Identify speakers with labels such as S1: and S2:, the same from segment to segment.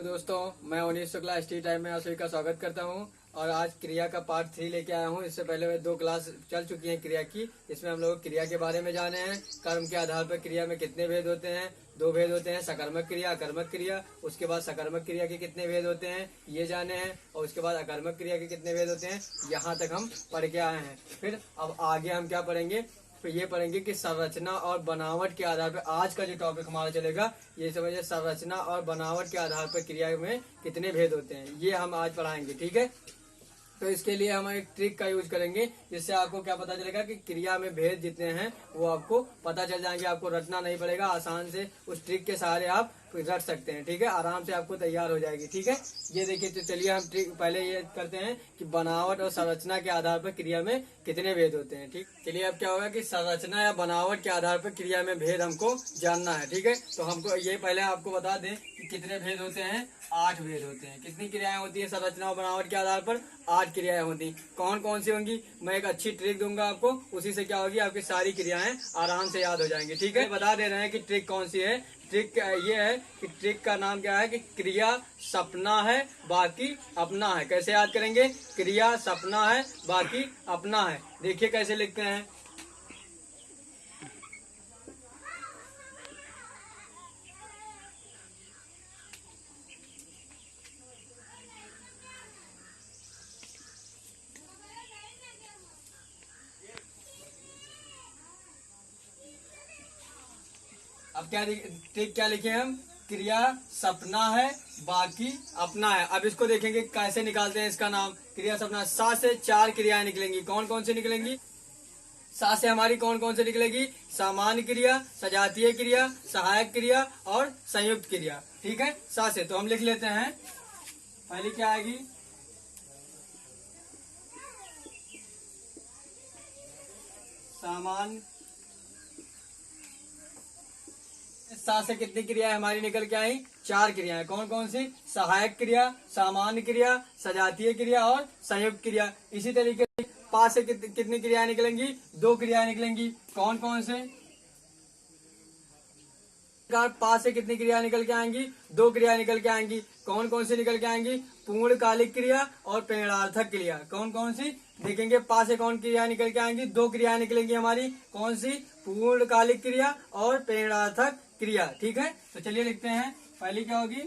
S1: दोस्तों, मैं उन्नीस शुक्ला ST टाइम में आप सभी का स्वागत करता हूं और आज क्रिया का पार्ट 3 लेके आया हूं। इससे पहले मैं 2 क्लास चल चुकी हैं क्रिया की। इसमें हम लोग क्रिया के बारे में जाने हैं। कर्म के आधार पर क्रिया में कितने भेद होते हैं। 2 भेद होते हैं, सकर्मक क्रिया, अकर्मक क्रिया। उसके बाद सकर्मक क्रिया के कितने भेद होते हैं ये जाने हैं, और उसके बाद अकर्मक क्रिया के कितने भेद होते हैं यहाँ तक हम पढ़ के आए हैं। फिर अब आगे हम क्या पढ़ेंगे, तो ये पढ़ेंगे कि संरचना और बनावट के आधार पर आज का जो टॉपिक हमारा चलेगा ये समझिए, संरचना और बनावट के आधार पर क्रिया में कितने भेद होते हैं ये हम आज पढ़ाएंगे। ठीक है, तो इसके लिए हम एक ट्रिक का यूज करेंगे जिससे आपको क्या पता चलेगा कि क्रिया में भेद जितने हैं वो आपको पता चल जाएंगे। आपको रटना नहीं पड़ेगा, आसान से उस ट्रिक के सहारे आप रट सकते हैं। ठीक है, आराम से आपको तैयार हो जाएगी। ठीक है, ये देखिए, तो चलिए हम ट्रिक पहले ये करते हैं कि बनावट और संरचना के आधार पर क्रिया में कितने भेद होते हैं। ठीक, चलिए अब क्या होगा कि संरचना या बनावट के आधार पर क्रिया में भेद हमको जानना है। ठीक है, तो हमको ये पहले आपको बता दें कि कितने भेद होते हैं। 8 भेद होते हैं। कितनी क्रियाएं होती है संरचना और बनावट के आधार पर? 8 क्रियाएं होती। कौन कौन सी होंगी, मैं एक अच्छी ट्रिक दूंगा आपको, उसी से क्या होगी आपकी सारी क्रियाएं आराम से याद हो जाएंगी। ठीक है, बता दे रहे हैं कि ट्रिक कौन सी है। ट्रिक ये है कि ट्रिक का नाम क्या है कि क्रिया सपना है बाकी अपना है। कैसे याद करेंगे? क्रिया सपना है बाकी अपना है। देखिए कैसे लिखते हैं। अब क्या ट्रिक क्या लिखे हम? क्रिया सपना है बाकी अपना है। अब इसको देखेंगे कैसे निकालते हैं इसका नाम। क्रिया सपना, सा से 4 क्रियाएं निकलेंगी। कौन कौन सी निकलेंगी? सा से हमारी कौन कौन सी निकलेगी? सामान्य क्रिया, सजातीय क्रिया, सहायक क्रिया और संयुक्त क्रिया। ठीक है, सा से तो हम लिख लेते हैं। पहली क्या आएगी? सामान्य। सा से कितनी क्रियाएं हमारी निकल के आई? 4 क्रियाएं। कौन कौन सी? सहायक क्रिया, सामान्य क्रिया, सजातीय क्रिया और संयुक्त क्रिया। इसी तरीके से पा से कितनी क्रियाएं निकलेंगी? 2 क्रियाएं निकलेंगी। कौन कौन से? पा से कितनी क्रिया निकल के आएंगी? 2 क्रिया निकल के आएंगी। कौन कौन सी निकल के आएंगी? पूर्णकालिक क्रिया और प्रेरणार्थक क्रिया। कौन कौन सी देखेंगे? पा से कौन क्रिया निकल के आएंगी? 2 क्रिया निकलेंगी हमारी। कौन सी? पूर्णकालिक क्रिया और प्रेरणार्थक क्रिया। ठीक है, तो चलिए लिखते हैं। पहली क्या होगी?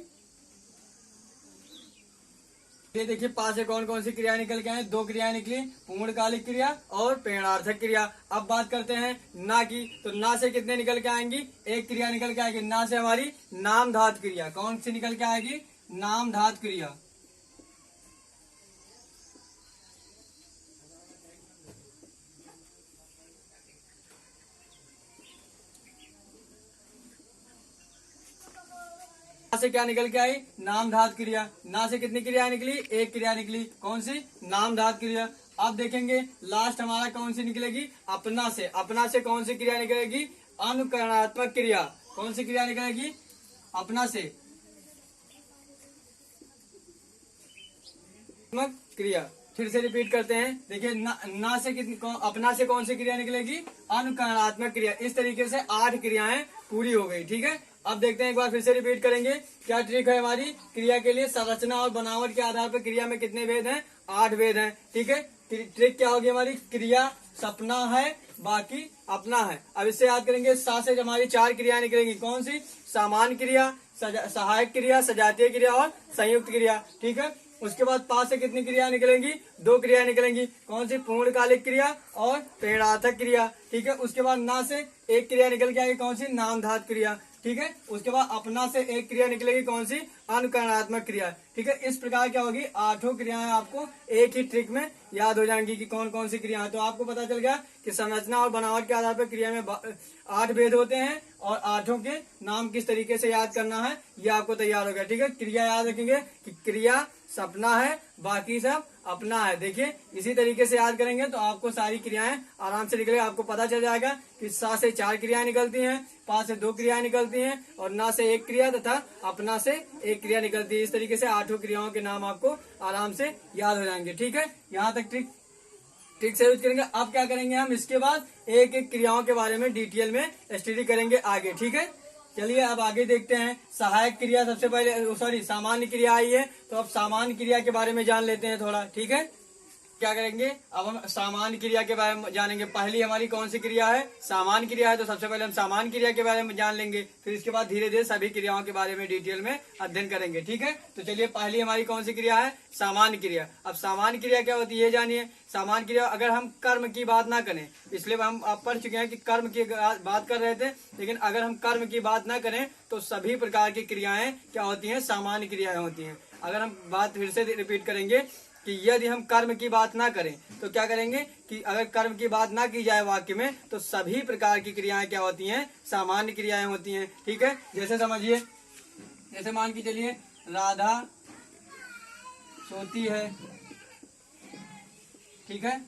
S1: ये देखिए, पा से कौन कौन सी क्रिया निकल के आए? 2 क्रिया निकली, पूर्णकालिक क्रिया और प्रेरणार्थक क्रिया। अब बात करते हैं ना की, तो ना से कितने निकल के आएंगी? 1 क्रिया निकल के आएगी। ना से हमारी नामधात क्रिया। कौन सी निकल के आएगी? नामधात क्रिया। ना से क्या निकल के आई? नामधात क्रिया। ना से कितनी क्रिया निकली? 1 क्रिया निकली। कौन सी? नामधात क्रिया। अब देखेंगे लास्ट हमारा कौन सी निकलेगी? अपना से। अपना से कौन सी क्रिया निकलेगी? अनुकरणात्मक क्रिया। कौन सी क्रिया निकलेगी? अपना से क्रिया। फिर से रिपीट करते हैं। देखिए, ना से कितनी, अपना से कौन सी क्रिया निकलेगी? अनुकरणात्मक क्रिया। इस तरीके से 8 क्रियाएं पूरी हो गई। ठीक है, अब देखते हैं, एक बार फिर से रिपीट करेंगे। क्या ट्रिक है हमारी क्रिया के लिए? संरचना और बनावट के आधार पर क्रिया में कितने भेद हैं? 8 भेद हैं। ठीक है, ट्रिक क्या होगी हमारी? क्रिया सपना है बाकी अपना है। अब इससे याद करेंगे, सा से हमारी 4 क्रिया निकलेंगी। कौन सी? सामान्य क्रिया, सहायक क्रिया, सजातीय क्रिया और संयुक्त क्रिया। ठीक है, उसके बाद पा से कितनी क्रिया निकलेंगी? 2 क्रिया निकलेंगी। कौन सी? पूर्णकालिक क्रिया और प्रेरणार्थक क्रिया। ठीक है, उसके बाद ना से 1 क्रिया निकल के आएगी। कौन सी? नामधात क्रिया। ठीक है, उसके बाद अपना से 1 क्रिया निकलेगी। कौन सी? अनुकरणात्मक क्रिया। ठीक है, इस प्रकार क्या होगी? 8 क्रियाएं आपको एक ही ट्रिक में याद हो जाएंगी कि कौन कौन सी क्रिया है। तो आपको पता चल गया कि संरचना और बनावट के आधार पर क्रिया में 8 भेद होते हैं और 8 के नाम किस तरीके से याद करना है ये आपको तैयार हो गया। ठीक है, क्रिया याद रखेंगे कि क्रिया सपना है बाकी सब अपना है। देखिए, इसी तरीके से याद करेंगे तो आपको सारी क्रियाएं आराम से निकलेगी। आपको पता चल जाएगा कि सा से 4 क्रियाएं निकलती हैं, पा से 2 क्रियाएं निकलती हैं और ना से 1 क्रिया तथा अपना से 1 क्रिया निकलती है। इस तरीके से 8 क्रियाओं के नाम आपको आराम से याद हो जाएंगे। ठीक है, यहाँ तक ट्रिक से यूज करेंगे। अब क्या करेंगे हम? इसके बाद एक एक क्रियाओं के बारे में डिटेल में स्टडी करेंगे आगे। ठीक है, चलिए अब आगे देखते हैं। सहायक क्रिया सबसे पहले, सॉरी, सामान्य क्रिया आई है, तो अब सामान्य क्रिया के बारे में जान लेते हैं थोड़ा। ठीक है, क्या करेंगे, अब हम सामान्य क्रिया के बारे में जानेंगे। पहली हमारी कौन सी क्रिया है, सामान्य क्रिया है, तो सबसे पहले हम सामान्य क्रिया के बारे में जान लेंगे, फिर इसके बाद धीरे धीरे सभी क्रियाओं के बारे में डिटेल में अध्ययन करेंगे। ठीक है, तो चलिए पहली हमारी कौन सी क्रिया है, सामान्य क्रिया। अब सामान्य क्रिया क्या होती है ये जानिए। सामान्य क्रिया, अगर हम कर्म की बात ना करें, इसलिए हम आप पढ़ चुके हैं कि कर्म की बात कर रहे थे, लेकिन अगर हम कर्म की बात ना करें तो सभी प्रकार की क्रियाएं क्या होती हैं, सामान्य क्रियाएं होती हैं। अगर हम बात फिर से रिपीट करेंगे कि यदि हम कर्म की बात ना करें तो क्या करेंगे कि अगर कर्म की बात ना की जाए वाक्य में, तो सभी प्रकार की क्रियाएं क्या होती हैं, सामान्य क्रियाएं होती हैं। ठीक है, जैसे समझिए, जैसे मान के चलिए राधा सोती है। ठीक है,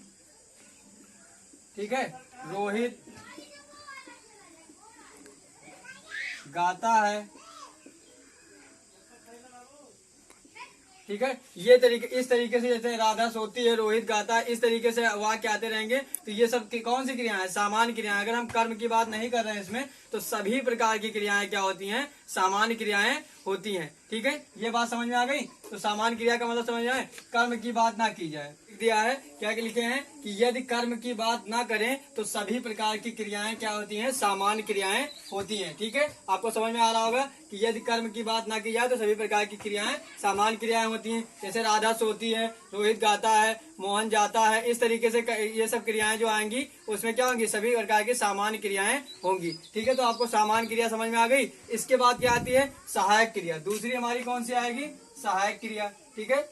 S1: ठीक है, रोहित गाता है। ठीक है, ये तरीके, इस तरीके से जैसे राधा सोती है, रोहित गाता है, इस तरीके से वाक्य आते रहेंगे। तो ये सब कौन सी क्रियाएं हैं, सामान्य क्रियाएं। अगर हम कर्म की बात नहीं कर रहे हैं इसमें, तो सभी प्रकार की क्रियाएं क्या होती हैं, सामान्य क्रियाएं होती हैं। ठीक है, ये बात समझ में आ गई। तो सामान्य क्रिया का मतलब समझ में आए, कर्म की बात ना की जाए। दिया है क्या लिखे हैं कि यदि कर्म की बात ना करें तो सभी प्रकार की क्रियाएं क्या होती हैं, सामान्य क्रियाएं होती हैं। ठीक है, आपको समझ में आ रहा होगा कि यदि कर्म की बात ना की जाए तो सभी प्रकार की क्रियाएं सामान्य क्रियाएं होती हैं। जैसे राधा सोती है, रोहित गाता है, मोहन जाता है, इस तरीके से ये सब क्रियाएं जो आएंगी उसमें क्या होंगी, सभी प्रकार की सामान्य क्रियाएं होंगी। ठीक है, तो आपको सामान्य क्रिया समझ में आ गई। इसके बाद क्या आती है, सहायक क्रिया। दूसरी हमारी कौन सी आएगी, सहायक क्रिया। ठीक है,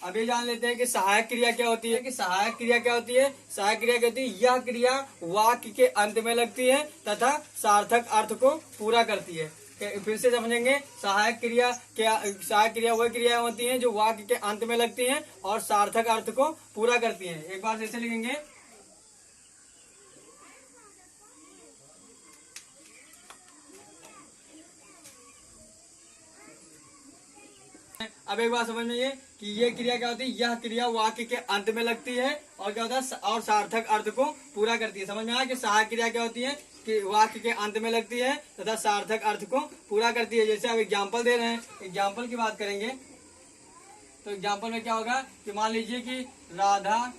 S1: अभी जान लेते हैं कि सहायक क्रिया क्या होती है। कि सहायक क्रिया क्या होती है, सहायक क्रिया क्या होती है, यह क्रिया वाक्य के अंत में लगती है तथा सार्थक अर्थ को पूरा करती है। फिर से समझेंगे, सहायक क्रिया क्या, सहायक क्रिया वह क्रिया होती है जो वाक्य के अंत में लगती हैं और सार्थक अर्थ को पूरा करती हैं। एक बार ऐसे लिखेंगे, अब एक बात समझ में ये कि ये क्रिया क्या होती है, यह क्रिया वाक्य के अंत में लगती है और क्या होता है, और सार्थक अर्थ को पूरा करती है। समझ में आया कि सहायक क्रिया क्या होती है कि वाक्य के अंत में लगती है तथा सार्थक अर्थ को पूरा करती है। जैसे अब एग्जाम्पल दे रहे हैं, एग्जाम्पल की बात करेंगे तो एग्जाम्पल में क्या होगा कि मान लीजिए कि राधा,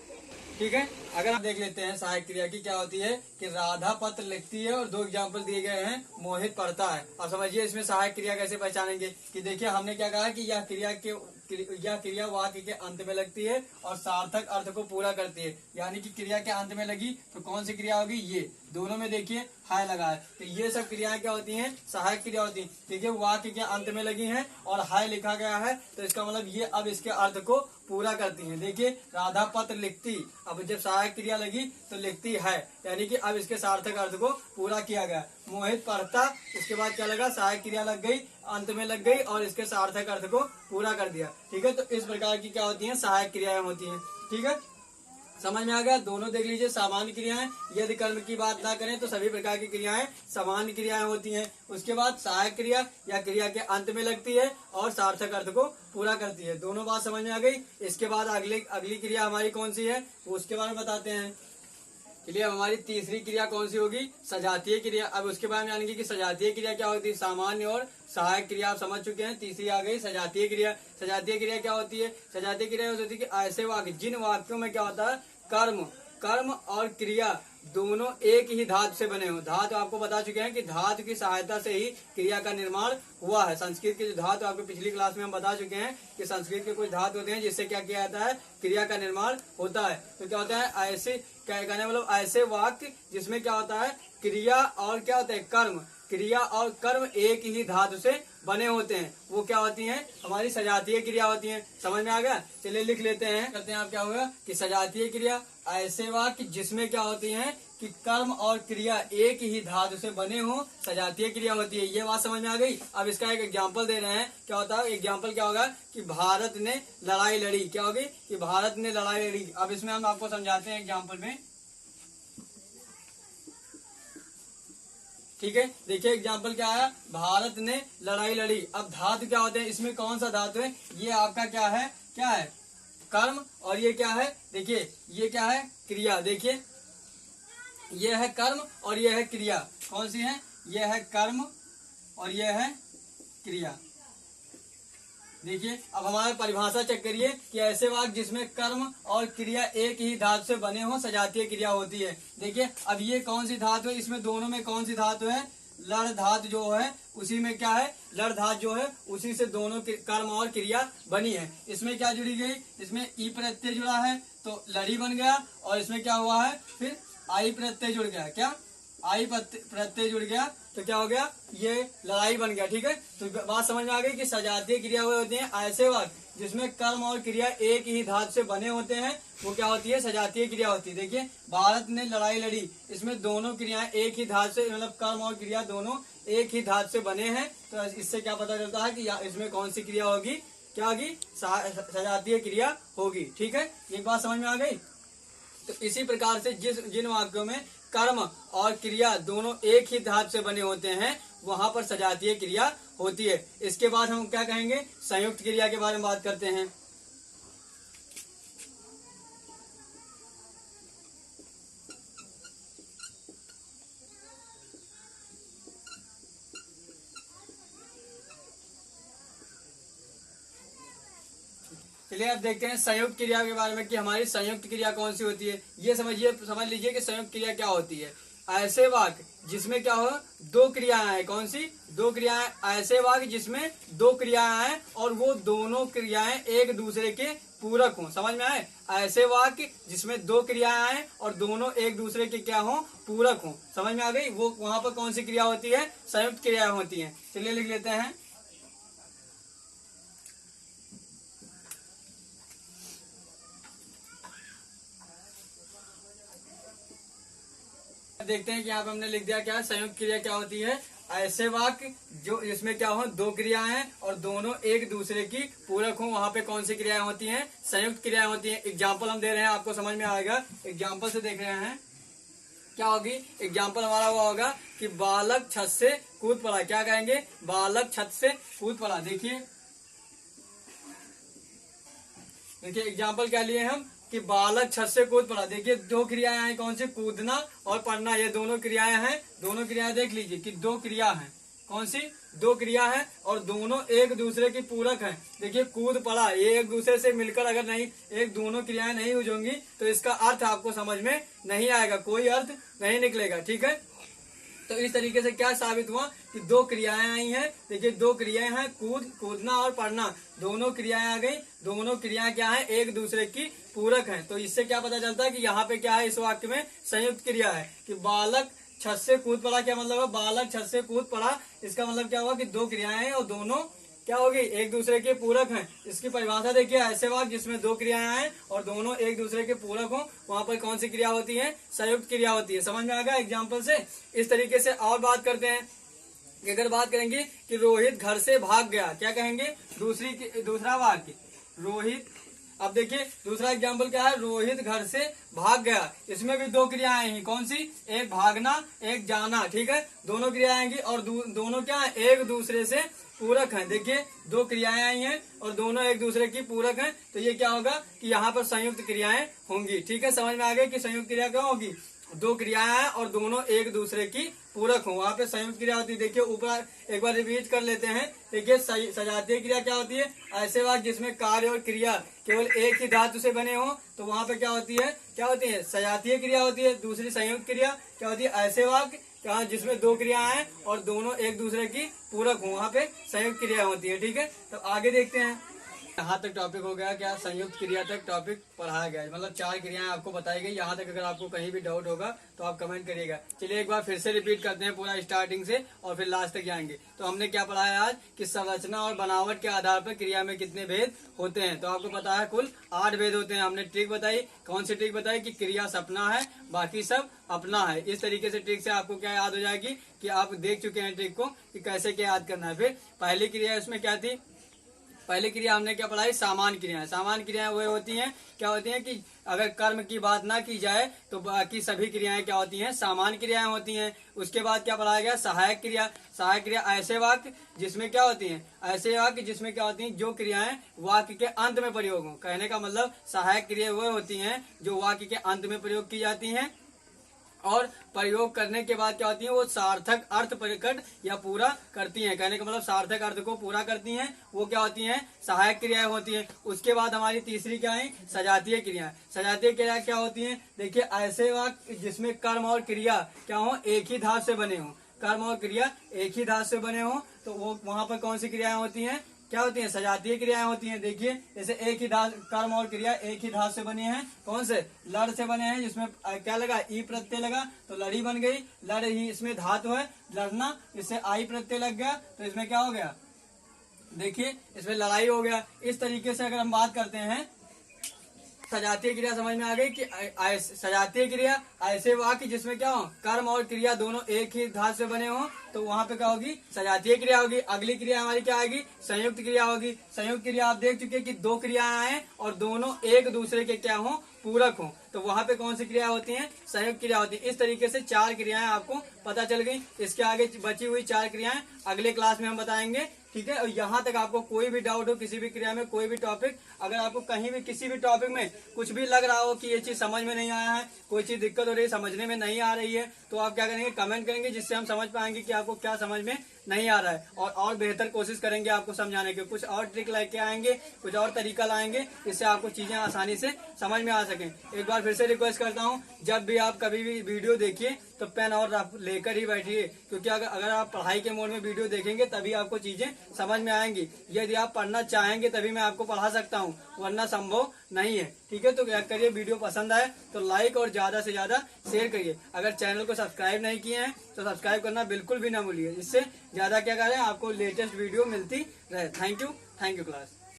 S1: ठीक है, अगर आप देख लेते हैं सहायक क्रिया की क्या होती है कि राधा पत्र लिखती है और दो एग्जाम्पल दिए गए हैं, मोहित पढ़ता है। अब समझिए इसमें सहायक क्रिया कैसे पहचानेंगे कि देखिए हमने क्या कहा कि यह क्रिया वाक्य के अंत में लगती है और सार्थक अर्थ को पूरा करती है। यानी कि क्रिया के अंत में लगी तो कौन सी क्रिया होगी, ये दोनों में देखिए हाय लगा है, तो ये सब क्रियाएं क्या होती हैं, सहायक क्रिया होती है। देखिए वाक्य के अंत में लगी हैं और हाय लिखा गया है, तो इसका मतलब ये अब इसके अर्थ को पूरा करती हैं। देखिए राधा पत्र लिखती, अब जब सहायक क्रिया लगी तो लिखती है, यानी कि अब इसके सार्थक अर्थ को पूरा किया गया। मोहित पढ़ता, इसके बाद क्या लगा, सहायक क्रिया लग गई, अंत में लग गई और इसके सार्थक अर्थ को पूरा कर दिया। ठीक है, तो इस प्रकार की क्या होती हैं, सहायक क्रियाएं होती हैं। ठीक है, समझ में आ गया। दोनों देख लीजिए, सामान्य क्रियाएं, यदि कर्म की बात ना करें तो सभी प्रकार की क्रियाएं सामान्य क्रियाएं होती हैं। उसके बाद सहायक क्रिया या क्रिया के अंत में लगती है और सार्थक अर्थ को पूरा करती है। दोनों बात समझ में आ गई। इसके बाद अगली क्रिया हमारी कौन सी है, उसके बारे में बताते हैं। चलिए अब हमारी तीसरी क्रिया कौन सी होगी, सजातीय क्रिया। अब उसके बारे में जानेंगे कि सजातीय क्रिया क्या होती है। सामान्य और सहायक क्रिया आप समझ चुके हैं, तीसरी आ गई सजातीय क्रिया। सजातीय क्रिया क्या होती है, सजातीय क्रिया होती है कि ऐसे वाक्य जिन वाक्यों में क्या होता है, कर्म और क्रिया दोनों एक ही धातु से बने हो। धातु आपको बता चुके हैं कि धातु की सहायता से ही क्रिया का निर्माण हुआ है। संस्कृत के जो धातु आपको पिछली क्लास में हम बता चुके हैं कि संस्कृत के कुछ धातु होते हैं जिससे क्या किया जाता है, क्रिया का निर्माण होता है। तो क्या होता है, ऐसे क्या कहने मतलब ऐसे वाक्य जिसमें क्या होता है, क्रिया और क्या होता है, कर्म, क्रिया और कर्म एक ही धातु से बने होते हैं, वो क्या होती हैं, हमारी सजातीय क्रिया होती हैं। समझ में आ गया। चलिए लिख लेते हैं, करते हैं। आप क्या होगा कि सजातीय क्रिया ऐसे वाक्य जिसमें क्या होती हैं कि कर्म और क्रिया एक ही धातु से बने हो, सजातीय क्रिया होती है। ये बात समझ में आ गई। अब इसका एक एग्जाम्पल दे रहे हैं, क्या होता है, एग्जाम्पल क्या होगा कि भारत ने लड़ाई लड़ी। क्या होगी कि भारत ने लड़ाई लड़ी। अब इसमें हम आपको समझाते हैं एग्जाम्पल में। ठीक है। देखिए एग्जाम्पल क्या आया, भारत ने लड़ाई लड़ी। अब धातु क्या होते हैं, इसमें कौन सा धातु है, ये आपका क्या है, कर्म, और ये क्या है, देखिए ये क्या है, क्रिया। देखिए ये है कर्म और ये है क्रिया, कौन सी है, ये है कर्म और ये है क्रिया। देखिए अब हमारा परिभाषा चेक करिए कि ऐसे वाक्य जिसमें कर्म और क्रिया एक ही धातु से बने हो सजातीय क्रिया होती है। देखिए अब ये कौन सी धातु है, इसमें दोनों में कौन सी धातु है, लड़ धातु जो है उसी में क्या है, लड़ धातु जो है उसी से दोनों कर्म और क्रिया बनी है। इसमें क्या जुड़ी गई, इसमें ई प्रत्यय जुड़ा है तो लड़ी बन गया, और इसमें क्या हुआ है, फिर आई प्रत्यय जुड़ गया, क्या आई प्रत्यय जुड़ गया तो क्या हो गया, ये लड़ाई बन गया। ठीक है, तो बात समझ में आ गई कि सजातीय क्रिया हुए होती हैं ऐसे वाक्य जिसमें कर्म और क्रिया एक ही धातु से बने होते हैं, वो क्या होती है, सजातीय क्रिया होती है। देखिए भारत ने लड़ाई लड़ी, इसमें दोनों क्रियाएं एक ही धातु से, मतलब कर्म और क्रिया दोनों एक ही धातु से बने हैं, तो इससे क्या पता चलता है कि इसमें कौन सी क्रिया होगी, क्या होगी, सजातीय क्रिया होगी। ठीक है, एक बात समझ में आ गई। तो इसी प्रकार से जिन वाक्यों में कर्म और क्रिया दोनों एक ही धातु से बने होते हैं वहां पर सजातीय क्रिया होती है। इसके बाद हम क्या कहेंगे, संयुक्त क्रिया के बारे में बात करते हैं। चलिए अब देखते हैं संयुक्त क्रिया के बारे में कि हमारी संयुक्त क्रिया कौन सी होती है। ये समझ लीजिए कि संयुक्त क्रिया क्या होती है, ऐसे वाक्य जिसमें क्या हो, दो क्रियाएं हैं, कौन सी, दो क्रियाएं, ऐसे वाक्य जिसमें दो क्रियाएं हैं और वो दोनों क्रियाएं एक दूसरे के पूरक हों। समझ में आए, ऐसे वाक्य जिसमें दो क्रियाएं हैं और दोनों एक दूसरे के क्या हों, पूरक हों। समझ में आ गई, वो वहां पर कौन सी क्रिया होती है, संयुक्त क्रिया होती है। चलिए लिख लेते हैं। देखते हैं कि यहाँ पे हमने लिख दिया क्या, संयुक्त क्रिया क्या होती है, ऐसे वाक्य जो इसमें क्या हो, दो क्रियाएं हैं और दोनों एक दूसरे की पूरक हो, वहां पे कौन सी क्रियाएं होती हैं, संयुक्त क्रियाएं होती हैं। एग्जाम्पल हम दे रहे हैं, आपको समझ में आएगा। एग्जाम्पल से देख रहे हैं क्या होगी, एग्जाम्पल हमारा हुआ होगा कि बालक छत से कूद पड़ा। क्या कहेंगे, बालक छत से कूद पड़ा। देखिए एग्जाम्पल क्या लिए हम कि बालक छत से कूद पड़ा। देखिए दो क्रियाएं हैं, कौन सी, कूदना और पढ़ना, ये दोनों क्रियाएं हैं। दोनों क्रियाएं देख लीजिए कि दो क्रिया हैं, कौन सी, दो क्रिया है और दोनों एक दूसरे की पूरक हैं। देखिए कूद पड़ा, ये एक दूसरे से मिलकर अगर नहीं, एक दोनों क्रियाएं नहीं होंगी तो इसका अर्थ आपको समझ में नहीं आएगा, कोई अर्थ नहीं निकलेगा। ठीक है, तो इस तरीके से क्या साबित हुआ कि दो क्रियाएं आई हैं। देखिए दो क्रियाएं हैं, कूदना और पढ़ना, दोनों क्रियाएं आ गई। दोनों क्रियाएं क्या है, एक दूसरे की पूरक हैं। तो इससे क्या पता चलता है कि यहाँ पे क्या है, इस वाक्य में संयुक्त क्रिया है कि बालक छत से कूद पड़ा। क्या मतलब है, बालक छत से कूद पड़ा, इसका मतलब क्या हुआ कि दो क्रियाएं हैं और दोनों क्या होगी, एक दूसरे के पूरक हैं। इसकी परिभाषा देखिए, ऐसे वाक्य जिसमें दो क्रियाएं हैं और दोनों एक दूसरे के पूरक हो, वहां पर कौन सी क्रिया होती है, संयुक्त क्रिया होती है। समझ में आ गया एग्जाम्पल से। इस तरीके से और बात करते हैं कि अगर बात करेंगे कि रोहित घर से भाग गया, क्या कहेंगे, दूसरा वाक्य रोहित। अब देखिए दूसरा एग्जाम्पल क्या है, रोहित घर से भाग गया। इसमें भी दो क्रियाएं हैं, कौन सी, एक भागना एक जाना। ठीक है, दोनों क्रियाएं आएंगी और दोनों क्या है, एक दूसरे से पूरक हैं। देखिए दो क्रियाएं आई हैं और दोनों एक दूसरे की पूरक हैं, तो ये क्या होगा कि यहाँ पर संयुक्त क्रियाएं होंगी। ठीक है, समझ में आ गया कि संयुक्त क्रिया क्या होगी, दो क्रियाएं हैं और दोनों एक दूसरे की पूरक हो, वहां पे संयुक्त क्रिया होती है। देखिए ऊपर एक बार रिपीट कर लेते हैं। देखिए सजातीय क्रिया क्या होती है, ऐसे वाक्य जिसमें कार्य और क्रिया केवल एक ही धातु से बने हो, तो वहां पे क्या होती है, सजातीय क्रिया होती है। दूसरी संयुक्त क्रिया क्या होती है, ऐसे वाक्य क्या जिसमें दो क्रियाएं हैं और दोनों एक दूसरे की पूरक हो, वहां पे संयुक्त क्रिया होती है। ठीक है, तो आगे देखते हैं। यहाँ तक टॉपिक हो गया, क्या संयुक्त क्रिया तक टॉपिक पढ़ाया गया, मतलब 4 क्रियाएं आपको बताई गई। यहाँ तक अगर आपको कहीं भी डाउट होगा तो आप कमेंट करिएगा। चलिए एक बार फिर से रिपीट करते हैं पूरा स्टार्टिंग से और फिर लास्ट तक जाएंगे। तो हमने क्या पढ़ाया आज कि संरचना और बनावट के आधार पर क्रिया में कितने भेद होते हैं। तो आपको पता है कुल 8 भेद होते हैं। हमने ट्रिक बताई, कौन सी ट्रिक बताई कि क्रिया सपना है, बाकी सब अपना है। इस तरीके से ट्रिक से आपको क्या याद हो जाएगी कि आप देख चुके हैं ट्रिक को कि कैसे क्या याद करना है। फिर पहली क्रिया उसमें क्या थी, पहली क्रिया हमने क्या पढ़ाई, सामान्य क्रियाएं। सामान्य क्रियाएं वो होती हैं, क्या होती हैं कि अगर कर्म की बात ना की जाए तो बाकी सभी क्रियाएं क्या होती हैं, सामान्य क्रियाएं होती हैं। उसके बाद क्या पढ़ाया गया, सहायक क्रिया। सहायक क्रिया ऐसे वाक्य जिसमें क्या होती हैं, ऐसे वाक्य जिसमें क्या होती हैं, जो क्रियाएं वाक्य के अंत में प्रयोग हो। कहने का मतलब सहायक क्रिया वो होती हैं जो वाक्य के अंत में प्रयोग की जाती हैं और प्रयोग करने के बाद क्या होती है, वो सार्थक अर्थ प्रकट या पूरा करती हैं। कहने का मतलब सार्थक अर्थ को पूरा करती हैं, वो क्या होती हैं, सहायक क्रियाएं होती हैं। उसके बाद हमारी तीसरी क्या है, सजातीय क्रियाएं। सजातीय क्रिया क्या होती हैं, देखिए ऐसे वाक्य जिसमें कर्म और क्रिया क्या हो, एक ही धातु से बने हो। कर्म और क्रिया एक ही धातु से बने हो तो वो वहां पर कौन सी क्रियाएं होती हैं, क्या होती हैं, सजातीय क्रियाएं होती हैं। देखिए जैसे एक ही धातु, कर्म और क्रिया एक ही धातु से बने हैं, कौन से, लड़ से बने हैं, जिसमें क्या लगा, ई प्रत्यय लगा तो लड़ी बन गई। लड़ ही इसमें धातु है, लड़ना, इससे आई प्रत्यय लग गया तो इसमें क्या हो गया, देखिए इसमें लड़ाई हो गया। इस तरीके से अगर हम बात करते हैं, सजातीय क्रिया समझ में आ गई कि सजातीय क्रिया ऐसे वाक्य जिसमें क्या हो, कर्म और क्रिया दोनों एक ही धातु से बने हो तो वहां पे क्या होगी, सजातीय क्रिया होगी। अगली क्रिया हमारी क्या आएगी, संयुक्त क्रिया होगी। संयुक्त क्रिया आप देख चुके हैं कि दो क्रियाएं आए और दोनों एक दूसरे के क्या हो, पूरक हो, तो वहां पे कौन सी क्रिया होती है, संयुक्त क्रिया होती है। इस तरीके से 4 क्रियाएं आपको पता चल गई। इसके आगे बची हुई 4 क्रियाएं अगले क्लास में हम बताएंगे, ठीक है। और यहाँ तक आपको कोई भी डाउट हो किसी भी क्रिया में, कोई भी टॉपिक, अगर आपको कहीं भी किसी भी टॉपिक में कुछ भी लग रहा हो कि ये चीज समझ में नहीं आया है, कोई चीज दिक्कत हो रही है, समझने में नहीं आ रही है, तो आप क्या करेंगे, कमेंट करेंगे, जिससे हम समझ पाएंगे कि आपको क्या समझ में नहीं आ रहा है और बेहतर कोशिश करेंगे आपको समझाने की। कुछ और ट्रिक लेके आएंगे, कुछ और तरीका लाएंगे, इससे आपको चीजें आसानी से समझ में आ सकें। एक बार फिर से रिक्वेस्ट करता हूँ, जब भी आप कभी भी वीडियो देखिए तो पेन और लेकर ही बैठिए, क्योंकि अगर आप पढ़ाई के मोड में वीडियो देखेंगे तभी आपको चीजें समझ में आएंगी। यदि आप पढ़ना चाहेंगे तभी मैं आपको पढ़ा सकता हूँ, वरना संभव नहीं है, ठीक है। तो क्या करिए, वीडियो पसंद आए तो लाइक और ज्यादा से ज्यादा शेयर करिए। अगर चैनल को सब्सक्राइब नहीं किए हैं तो सब्सक्राइब करना बिल्कुल भी ना भूलिए, इससे ज्यादा क्या करें, आपको लेटेस्ट वीडियो मिलती रहे। Thank you class.